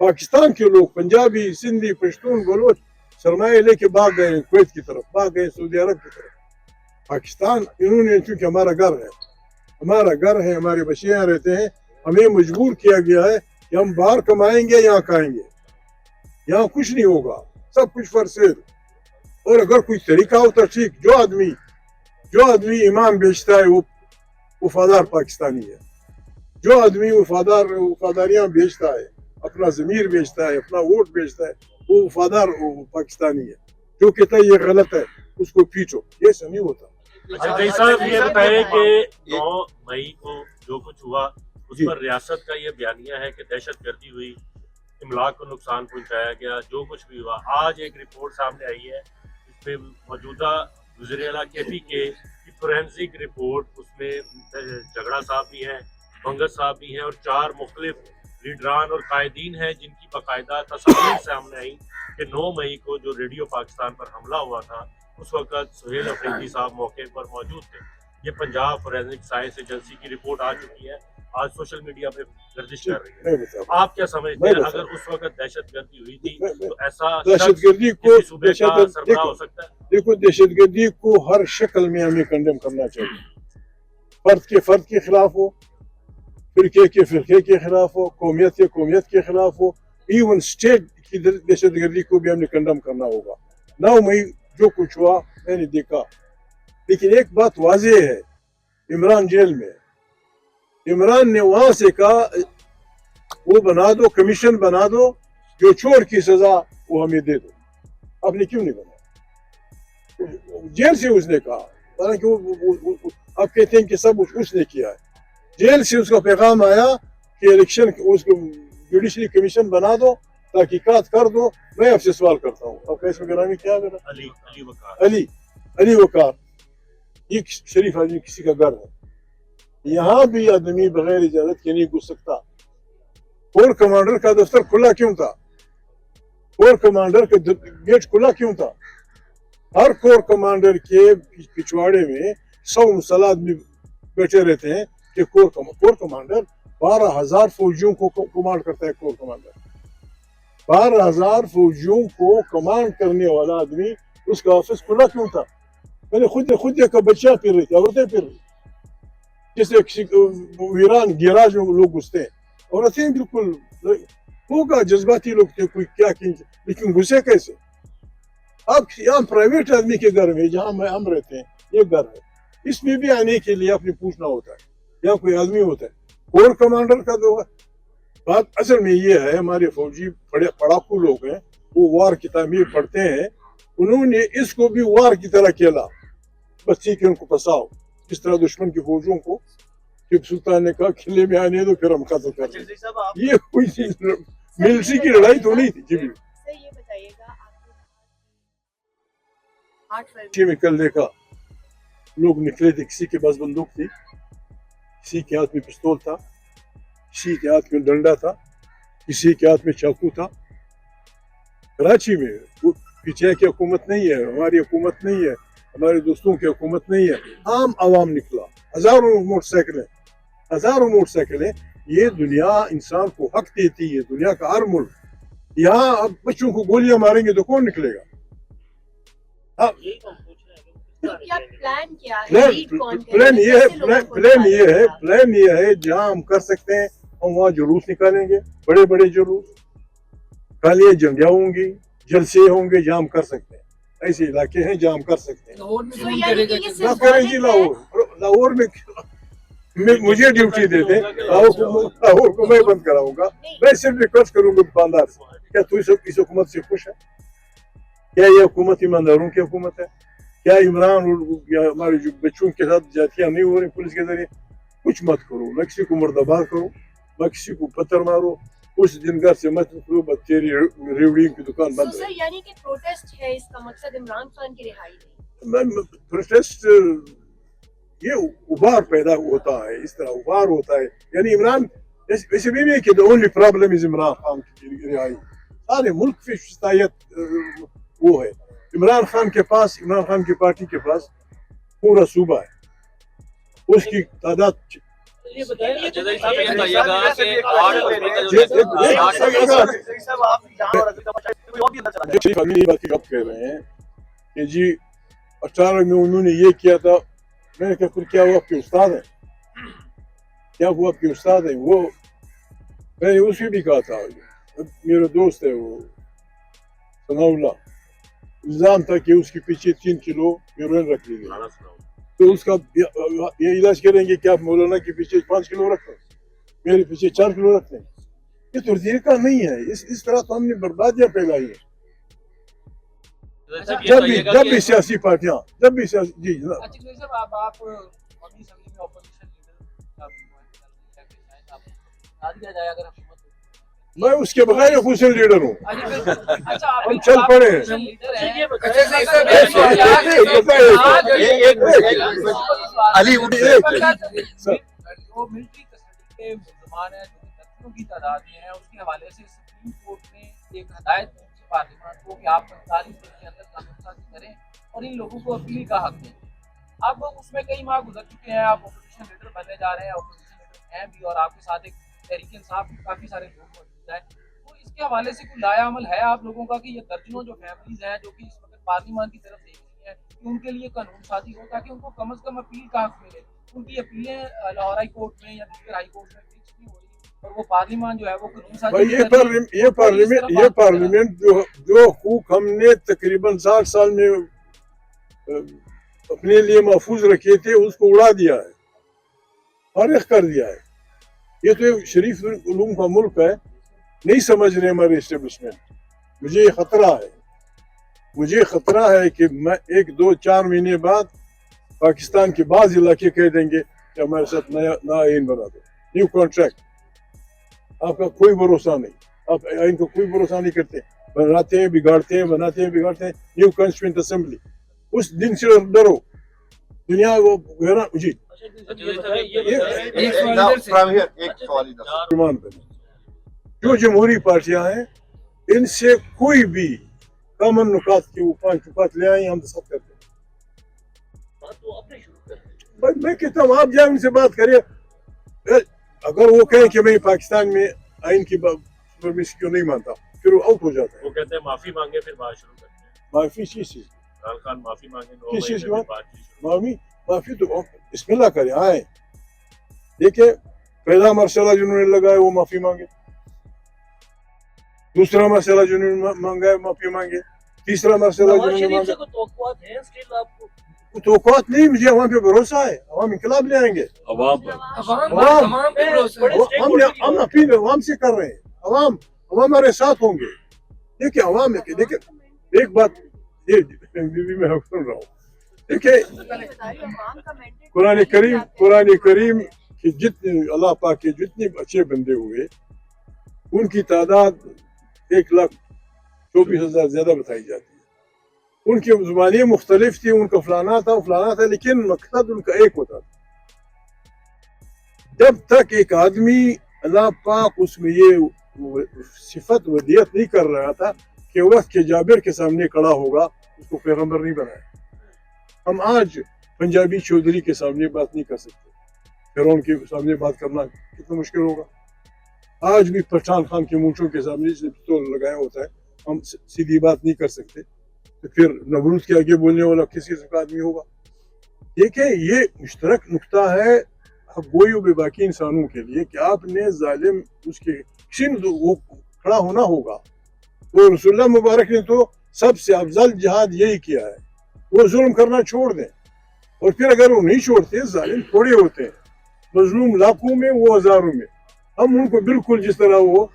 پاکستان کے لوگ پنجابی سندھی پشتون بلوچ سرمایہ لے کے بھاگ گئے کویت کی طرف، بھاگ گئے سعودی عرب کی طرف۔ پاکستان انہوں نے چونکہ ہمارا گھر ہے، ہمارے بچے یہاں رہتے ہیں، ہمیں مجبور کیا گیا ہے کہ ہم باہر کمائیں گے یہاں کھائیں گے، یہاں کچھ نہیں ہوگا، سب کچھ فار سیل۔ اور اگر کوئی طریقہ ہوتا ٹھیک، جو آدمی ایمان بیچتا ہے وہ وفادار پاکستانی ہے، جو آدمی وفاداریاں بیچتا ہے، اپنا ضمیر بیچتا ہے، اپنا ووٹ بیچتا ہے، وہ وفادار پاکستانی ہے۔ جو کہتا ہے یہ غلط ہے اس کو پیچھو، یہ ایسا نہیں ہوتا۔ اچھا صاحب یہ بتائیں کہ 9 مئی کو جو کچھ ہوا اس پر ریاست کا یہ بیانیہ ہے کہ دہشت گردی ہوئی، املاک کو نقصان پہنچایا گیا، جو کچھ بھی ہوا۔ آج ایک رپورٹ سامنے آئی ہے، اس پہ موجودہ وزیر اعلیٰ KP کی فورینسک رپورٹ، اس میں جھگڑا صاحب بھی ہیں، بنگس صاحب بھی ہیں، اور 4 مختلف لیڈران اور قائدین ہیں جن کی باقاعدہ تصاویر سامنے آئی کہ 9 مئی کو جو ریڈیو پاکستان پر حملہ ہوا تھا اس وقت سہیل افریدی صاحب موقع پر موجود تھے۔ یہ پنجاب فورینسک سائنس ایجنسی کی رپورٹ آ چکی ہے، آج سوشل میڈیا پہ گردش کر رہی ہے۔ آپ کیا سمجھتے ہیں اگر اس وقت دہشت گردی ہوئی تھی تو ایسا دہشت گردی کو کسی صوبے کا سربراہ ہو سکتا ہے؟ دیکھو، دہشت گردی کو ہر شکل میں ہمیں کنڈیم کرنا چاہیے، فرد کے خلاف ہو، فرقے کے خلاف ہو، قومیت کے خلاف ہو، ایون اسٹیٹ کی دہشت گردی کو بھی ہم نے کنڈیم کرنا ہوگا۔ 9 مئی جو کچھ ہوا میں نے دیکھا، لیکن ایک بات واضح ہے، عمران جیل میں، عمران نے وہاں سے کہا وہ بنا دو، کمیشن بنا دو، جو چور کی سزا وہ ہمیں دے دو۔ آپ نے کیوں نہیں بنا؟ جیل سے اس نے کہا، حالانکہ آپ کہتے ہیں کہ سب اس نے کیا ہے۔ جیل سے اس کا پیغام آیا کہ الیکشن اس کو جوڈیشری کمیشن بنا دو، تحقیقات کر دو۔ میں آپ سے سوال کرتا ہوں، آپ کا اسم گرامی کیا ہے؟ علی وقار۔ یہ شریف آدمی کسی کا گھر ہے، یہاں بھی آدمی بغیر اجازت کے نہیں گھس سکتا۔ کور کمانڈر کا دفتر کھلا کیوں تھا؟ کور کمانڈر کا گیٹ کھلا کیوں تھا؟ ہر کور کمانڈر کے پچھواڑے میں 100 مسلح آدمی بیٹھے رہتے ہیں کہ کور کمانڈر 12,000 فوجیوں کو کمانڈ کرتا ہے۔ کور کمانڈر 12,000 فوجیوں کو کمانڈ کرنے والا آدمی، اس کا آفس کھلا کیوں تھا؟ میں نے خود دیکھا، بچیاں پھر رہی تھی، عورتیں پھر رہی، جیسے کسی ویران گیراج میں لوگ گھستے ہیں، عورتیں بالکل ہوگا، جذباتی لوگ تھے، کوئی کیا لیکن گھسے کیسے؟ اب یہاں پرائیویٹ آدمی کے گھر میں جہاں ہم رہتے ہیں، یہ گھر ہے، اس میں بھی آنے کے لیے اپنے پوچھنا ہوتا ہے، یا کوئی آدمی ہوتا ہے۔ کور کمانڈر کا دو بات اصل میں یہ ہے، ہمارے فوجی پڑھاکو لوگ ہیں، وہ وار کی تعمیر پڑھتے ہیں، انہوں نے اس کو بھی وار کی طرح کھیلا، بس ٹھیک ہے ان کو پھنساؤ، اس طرح دشمن کی فوجوں کو ٹیپو سلطان نے کہا قلعے میں آنے دو پھر ہم قتل کر دیں۔ یہ کوئی ملٹری کی لڑائی تو نہیں تھی۔ جی بھی یہ بتائیے گا، میں کل دیکھا لوگ نکلے تھے، کسی کے پاس بندوق تھی، کسی کے ہاتھ میں پستول تھا، کسی کے ہاتھ میں ڈنڈا تھا، کسی کے ہاتھ میں چاقو تھا۔ کراچی میں پیچھے کی حکومت نہیں ہے، ہماری حکومت نہیں ہے، ہمارے دوستوں کی حکومت نہیں ہے، عام عوام نکلا، ہزاروں موٹر سائیکلیں۔ یہ دنیا انسان کو حق دیتی ہے، دنیا کا ہر ملک۔ یہاں اب بچوں کو گولیاں ماریں گے تو کون نکلے گا؟ پلان یہ ہے جہاں ہم کر سکتے ہیں ہم وہاں جلوس نکالیں گے، بڑے بڑے جلوس، کالیاں جنگیاں ہوں گی، جلسے ہوں گے جہاں ہم کر سکتے ہیں۔ ایسے علاقے ہیں جہاں ہم کر سکتے ہیں۔ لاہور میں مجھے ڈیوٹی دے دیں، لاہور کو میں بند کراؤں گا۔ میں صرف ریکویسٹ کروں گا دکاندار سے، کیا تو اس حکومت سے خوش ہے؟ کیا یہ حکومت ایمانداروں کی حکومت ہے؟ کیا عمران یا ہمارے جو بچوں کے ساتھ جاتیاں نہیں ہو رہی پولیس کے ذریعے؟ کچھ مت کرو، نہ کسی کو مردبار کرو، نہ کسی کو پتھر مارو، اس دن گھر سے مت نکلو، بس تیری ریوڑی کی دکان بند ہے۔ یعنی کہ پروٹیسٹ ہے، اس کا مقصد عمران خان کی رہائی نہیں؟ پروٹیسٹ یہ ابھار پیدا ہوتا ہے، اس طرح ابھار ہوتا ہے، یعنی عمران ویسے بھی نہیں کہ the only problem is Imran Khan کی رہائی، سارے ملک کی شتایت وہ ہے۔ عمران خان کے پاس، عمران خان کی پارٹی کے پاس پورا صوبہ ہے، اس کی تعداد یہ بتائیں جزائی صاحب یہ بتائیے گا کہ شریف آدمی یہ بات کی گپ کہہ رہے ہیں کہ جی 18 میں انہوں نے یہ کیا تھا. میں نے کہا پھر کیا وہ آپ کے استاد ہیں؟ کیا وہ آپ کے استاد ہیں؟ وہ میں نے اسے بھی کہا تھا, میرا دوست ہے وہ ثناء اللہ, الزام تھا کہ اس کے پیچھے 3 کلو ہیروئن رکھ لی گئی, تو اس کا یہ علاج کریں گے کہ آپ مولانا کے پیچھے 5 کلو رکھیں, میرے پیچھے 4 کلو رکھتے ہیں. یہ تو طریقہ نہیں ہے. اس طرح تو ہم نے بربادیاں پھیلائی ہیں. جب بھی سیاسی پارٹیاں جی جناب. میں اس کے بغیر اپوزیشن لیڈر ہوں. ہم چل پڑے ہیں. کی تعداد میں ہے, اس کے حوالے سے سپریم کورٹ نے ایک ہدایت دی پارلیمان کو کہ آپ 45 دن کے اندر قانون سازی کریں اور ان لوگوں کو اپیل کا حق دیں. اب اس میں کئی ماہ گزر چکے ہیں, آپ اپوزیشن لیڈر بننے جا رہے ہیں, اپوزیشن لیڈر ہیں بھی, اور آپ کے ساتھ ایک تحریک انصاف بھی کافی سارے لوگ موجود ہیں. تو اس کے حوالے سے کوئی لایا عمل ہے آپ لوگوں کا کہ یہ درجنوں جو فیملیز ہیں جو کہ اس وقت پارلیمان کی طرف دیکھ رہی ہیں کہ ان کے لیے قانون سازی ہو تاکہ ان کو کم از کم اپیل کا حق ملے. ان کی اپیلیں لاہور ہائی کورٹ میں یا دیگر ہائی کورٹ میں فکس نہیں ہو رہی, اور وہ پارلیمان جو ہے وہ قانون سازی. یہ پارلیمنٹ جو حقوق ہم نے تقریباً 60 سال میں اپنے لیے محفوظ رکھے تھے اس کو اڑا دیا ہے, فارغ کر دیا ہے. یہ تو شریف علوم کا ملک ہے, نہیں سمجھ رہے ہمارے اسٹیبلشمنٹ. مجھے یہ خطرہ ہے کہ میں 1-2-4 مہینے بعد پاکستان کے بعض علاقے کہہ دیں گے کہ ہمارے ساتھ نیا آئین بنا دو, نیو کانٹریکٹ. آپ کا کوئی بھروسہ نہیں, آپ آئین کو کوئی بھروسہ نہیں کرتے, بناتے ہیں بگاڑتے ہیں, بناتے ہیں بگاڑتے ہیں. نیو کانسٹیٹوئنٹ اسمبلی, اس دن سے ڈرو. دنیا وہ جی جو جمہوری پارٹیاں ہیں ان سے کوئی بھی کامن نکات کے وہ 5 نکات لے آئیں, ہم سب کرتے ہیں. میں کہتا ہوں آپ جائیں ان سے بات کریں. اگر وہ کہیں کہ میں پاکستان میں آئین کی پرمیشن کیوں نہیں مانتا, پھر وہ آؤٹ ہو جاتا ہے. وہ کہتے ہیں معافی مانگے پھر بات شروع کرتے ہیں. معافی چیز عمران خان معافی مانگے, کس چیز کی معافی تو بسم اللہ کریں, آئے دیکھیں. پہلا مرحلہ جنہوں نے لگایا وہ معافی مانگے, دوسرا مرحلہ جنہوں نے مانگا معافی مانگے, تیسرا مرحلہ جنہوں نے مانگا. توقعات نہیں, مجھے عوام پہ بھروسہ ہے. عوام انقلاب لے آئیں گے. ہم اپیل عوام سے کر رہے ہیں. عوام ہمارے ساتھ ہوں گے. دیکھیں عوام ہے کہ دیکھیں ایک بات یہ میں سن رہا ہوں. دیکھیں قرآن کریم کے جتنے اللہ پاک کے جتنے اچھے بندے ہوئے ان کی تعداد 1,24,000 زیادہ بتائی جاتی ہے. ان کی زبانیں مختلف تھی, ان کا فلانا تھا لیکن مقصد ان کا ایک ہوتا تھا. جب تک ایک آدمی اللہ پاک اس میں یہ صفت ودیت نہیں کر رہا تھا کہ وقت کے جابر کے سامنے کھڑا ہوگا, اس کو پیغمبر نہیں بنایا. ہم آج پنجابی چودھری کے سامنے بات نہیں کر سکتے, فرعون کے سامنے بات کرنا کتنا مشکل ہوگا. آج بھی پٹھان خان کے مونچھوں کے سامنے جس نے پستول لگایا ہوتا ہے ہم سیدھی بات نہیں کر سکتے, تو پھر نمرود کے آگے بولنے والا کس قسم کا آدمی ہوگا. دیکھیں یہ مشترک نقطہ ہے گوئی و باقی انسانوں کے لیے کہ آپ نے ظالم اس کے وہ کھڑا ہونا ہوگا. وہ رسول اللہ مبارک نے تو سب سے افضل جہاد یہی کیا ہے, وہ ظلم کرنا چھوڑ دیں. اور پھر اگر وہ نہیں چھوڑتے, ظالم تھوڑے ہوتے ہیں, مظلوم لاکھوں میں وہ ہزاروں میں, ہم ان کو بالکل جس طرح وہ